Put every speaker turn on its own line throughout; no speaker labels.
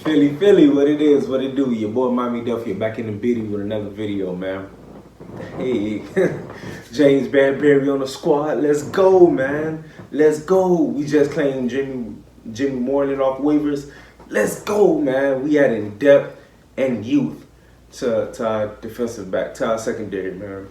Philly, what it is, what it do. Your boy Mommy Duffy back in the biddy with another video, man. Hey, James Bradbury on the squad. Let's go, man. Let's go. We just claimed Jimmy Moreland off waivers. Let's go, man. We added depth and youth to our defensive back, to our secondary, man.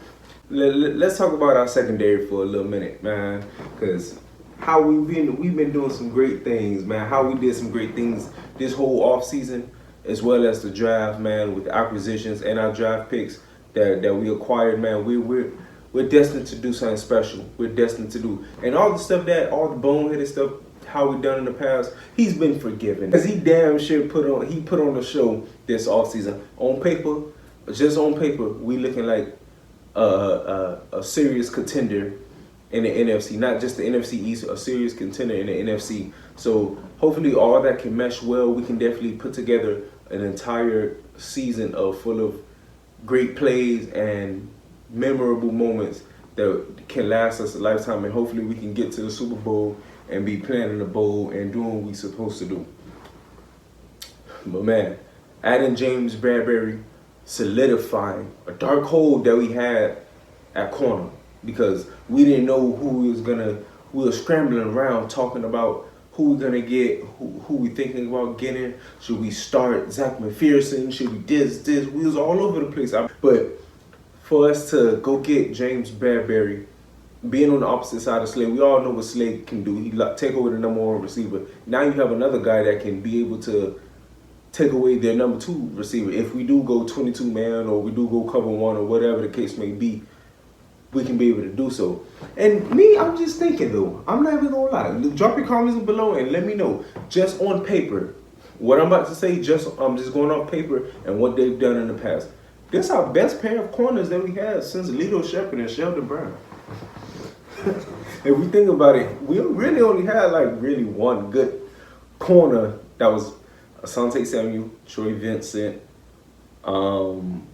Let's talk about our secondary for a little minute, man, because how we've been doing some great things, man. How we did some great things this whole off season, as well as the draft, man, with the acquisitions and our draft picks that we acquired, man. We're destined to do something special. We're destined to do, and all the stuff all the boneheaded stuff, how we done in the past, he's been forgiven. Cause he damn sure put on the show this off season. On paper, just on paper, we looking like a serious contender in the NFC, not just the NFC East, a serious contender in the NFC. So hopefully all that can mesh well. We can definitely put together an entire season full of great plays and memorable moments that can last us a lifetime. And hopefully we can get to the Super Bowl and be playing in the bowl and doing what we're supposed to do. But man, adding James Bradbury, solidifying a dark hole that we had at corner, because we didn't know we were scrambling around talking about who we're gonna get, who we thinking about getting. Should we start Zach McPherson? Should we this? We was all over the place. But for us to go get James Bradbury, being on the opposite side of Slade, we all know what Slade can do. He take over the #1 receiver. Now you have another guy that can be able to take away their #2 receiver. If we do go 22 man or we do go cover one or whatever the case may be, we can be able to do so. And me, I'm just thinking though, I'm not even gonna lie. Drop your comments below and let me know, just on paper, what I'm about to say, I'm just going off paper and what they've done in the past. This is our best pair of corners that we had since Lito Shepherd and Sheldon Brown. If we think about it, we really only had really one good corner. That was Asante Samuel, Troy Vincent, and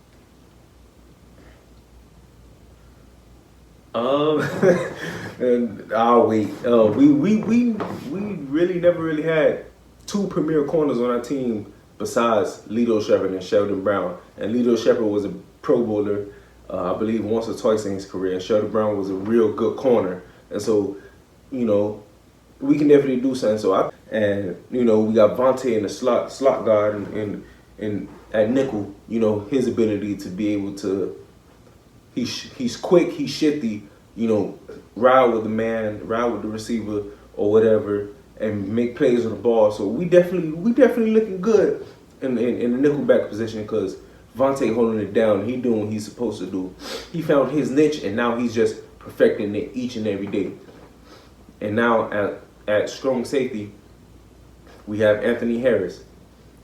I'll wait. We really never really had two premier corners on our team besides Lito Shepherd and Sheldon Brown. And Lito Shepherd was a Pro Bowler, I believe, once or twice in his career. And Sheldon Brown was a real good corner. And so, we can definitely do something. We got Vontae in the slot guard and at nickel. His ability to be able to. He's quick, he's shifty, ride with the man, ride with the receiver or whatever, and make plays on the ball. So we definitely looking good in the nickelback position, because Vontae holding it down. He doing what he's supposed to do. He found his niche, and now he's just perfecting it each and every day. And now at strong safety, we have Anthony Harris.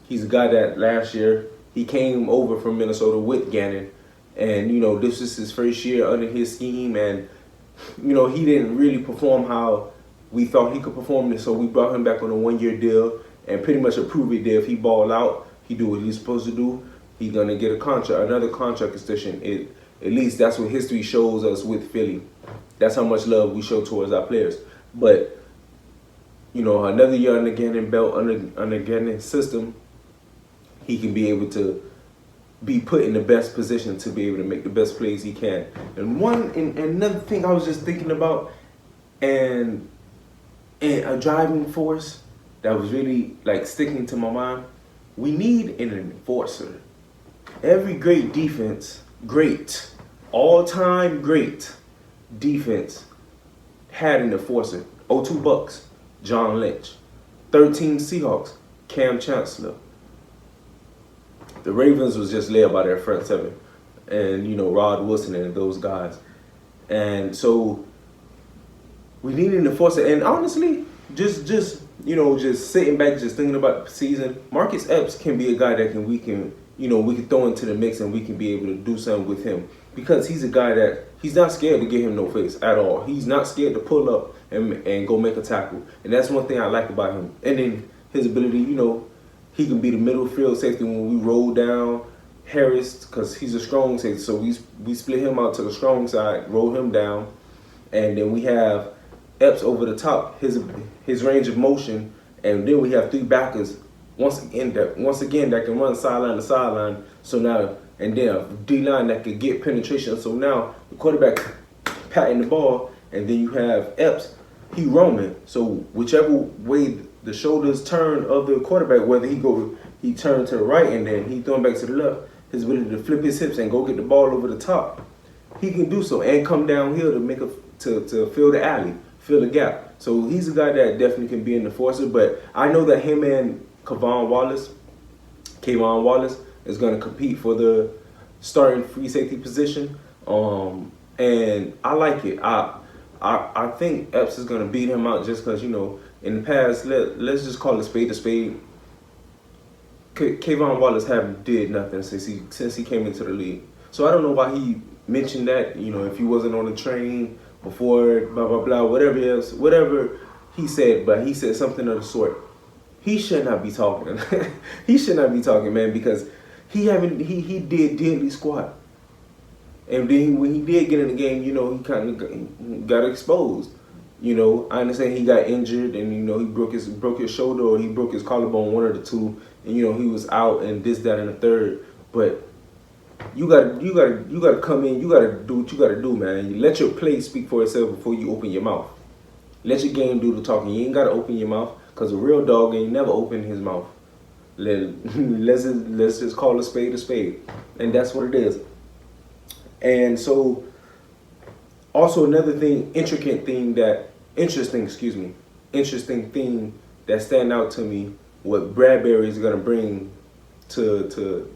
He's a guy that last year he came over from Minnesota with Gannon. And, this is his first year under his scheme. And, he didn't really perform how we thought he could perform. So we brought him back on a 1-year deal and pretty much approved it that if he ball out, he do what he's supposed to do, he's going to get another contract extension. At least that's what history shows us with Philly. That's how much love we show towards our players. But, another year under Gannon belt, under Gannon's system, he can be able to be put in the best position to be able to make the best plays he can. And another thing I was just thinking about, and a driving force that was really sticking to my mind, we need an enforcer. Every great defense, all-time great defense had an enforcer. 02 Bucks, John Lynch. 13 Seahawks, Cam Chancellor. The Ravens was just led by their front seven, and Rod Wilson and those guys. And so we need an enforcer. And honestly, just sitting back, just thinking about the season, Marcus Epps can be a guy that we can throw into the mix, and we can be able to do something with him, because he's a guy that he's not scared to get him no face at all. He's not scared to pull up and go make a tackle, and that's one thing I like about him. And then his ability, he can be the middle field safety when we roll down Harris, because he's a strong safety. So we split him out to the strong side, roll him down, and then we have Epps over the top, his range of motion, and then we have 3 backers once again that can run sideline to sideline. So now, and then D-line that could get penetration. So now the quarterback patting the ball, and then you have Epps, he roaming. So whichever way the shoulders turn of the quarterback, whether he turned to the right and then he throwing back to the left, his ability to flip his hips and go get the ball over the top, he can do so and come downhill to fill the alley, fill the gap. So he's a guy that definitely can be an enforcer. But I know that him and Kayvon Wallace is going to compete for the starting free safety position. And I like it. I think Epps is going to beat him out just because, you know, in the past, let's just call a spade a spade. Kayvon Wallace haven't did nothing since he came into the league. So I don't know why he mentioned that, you know, if he wasn't on the train before, blah, blah, blah, whatever he said, but he said something of the sort. He should not be talking. He should not be talking, man, because he did deadly squat. And then when he did get in the game, you know, he kind of got exposed. You know, I understand he got injured and, you know, he broke his shoulder or he broke his collarbone, one of the two, and, you know, he was out and this, that, and the third. But you gotta come in, you gotta do what you gotta do, man. You let your play speak for itself before you open your mouth. Let your game do the talking. You ain't gotta open your mouth, because a real dog ain't never opened his mouth. Let's just call a spade, and that's what it is. And so, also another thing, interesting thing that stand out to me, what Bradbury is gonna bring to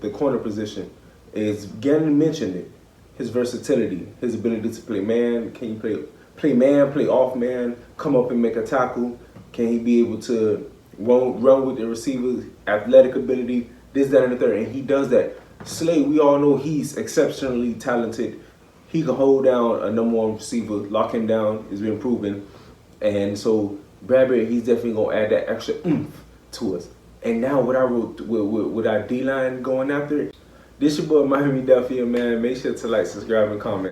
the corner position is, Gannon mentioned it, his versatility, his ability to play man. Can you play man, play off man, come up and make a tackle? Can he be able to run with the receiver, athletic ability, this, that, and the third? And he does that. Slay, we all know he's exceptionally talented. He can hold down a number one receiver, lock him down, has been proven. And so Bradbury, he's definitely gonna add that extra oomph to us. And now with our D-line going after it, this your boy Miami Duffy, man. Make sure to like, subscribe, and comment.